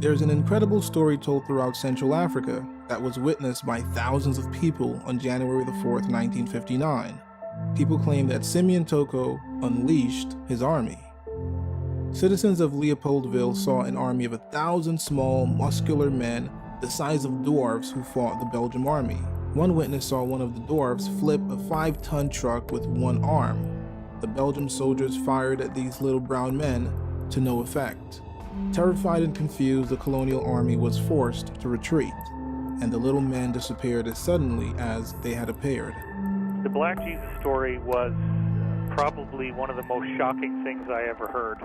There's an incredible story told throughout Central Africa that was witnessed by thousands of people on January the 4th, 1959. People claim that Simeon Toko unleashed his army. Citizens of Leopoldville saw an army of 1,000 small, muscular men the size of dwarves who fought the Belgian army. One witness saw one of the dwarves flip a 5-ton truck with one arm. The Belgian soldiers fired at these little brown men to no effect. Terrified and confused, the colonial army was forced to retreat, and the little men disappeared as suddenly as they had appeared. The Black Jesus story was probably one of the most shocking things I ever heard.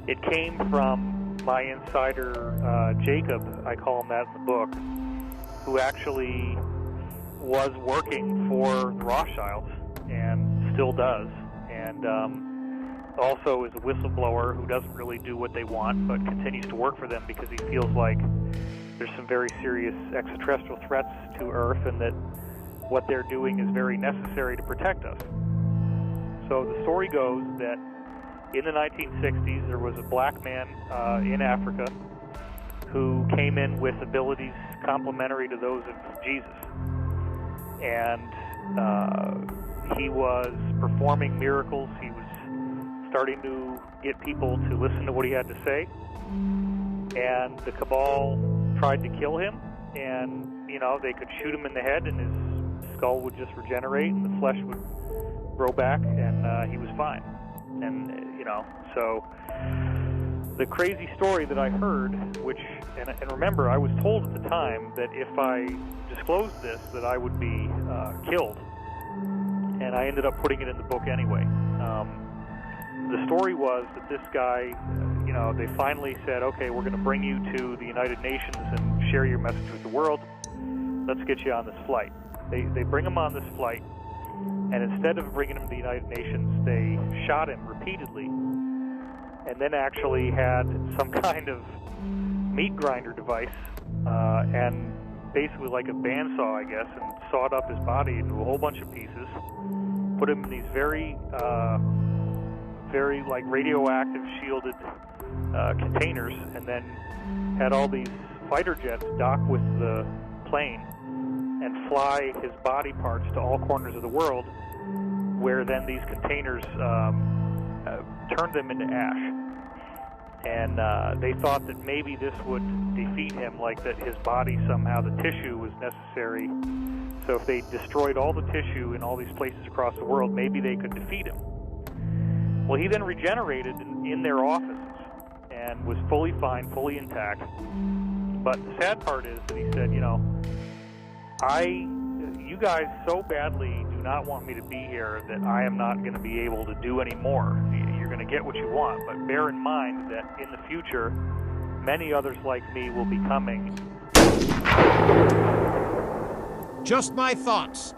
It came from my insider, Jacob, I call him that in the book, who actually was working for the Rothschilds and still does, and also is a whistleblower who doesn't really do what they want but continues to work for them because he feels like there's some very serious extraterrestrial threats to Earth and that what they're doing is very necessary to protect us. So the story goes that in the 1960s there was a black man in Africa who came in with abilities complementary to those of Jesus. And he was performing miracles. He was starting to get people to listen to what he had to say. And the cabal tried to kill him, and they could shoot him in the head and his skull would just regenerate and the flesh would grow back, and he was fine. And so the crazy story that I heard, and remember, I was told at the time that if I disclosed this that I would be killed, and I ended up putting it in the book anyway. The story was that this guy, they finally said, okay, we're going to bring you to the United Nations and share your message with the world. Let's get you on this flight. They bring him on this flight, and instead of bringing him to the United Nations, they shot him repeatedly, and then actually had some kind of meat grinder device, and basically like a bandsaw, I guess, and sawed up his body into a whole bunch of pieces, put him in these very like radioactive shielded containers, and then had all these fighter jets dock with the plane and fly his body parts to all corners of the world, where then these containers turned them into ash. And they thought that maybe this would defeat him, like that his body somehow, the tissue was necessary. So if they destroyed all the tissue in all these places across the world, maybe they could defeat him. Well, he then regenerated in their offices and was fully fine, fully intact. But the sad part is that he said, you guys so badly do not want me to be here that I am not going to be able to do any more. You're going to get what you want, but bear in mind that in the future, many others like me will be coming. Just my thoughts.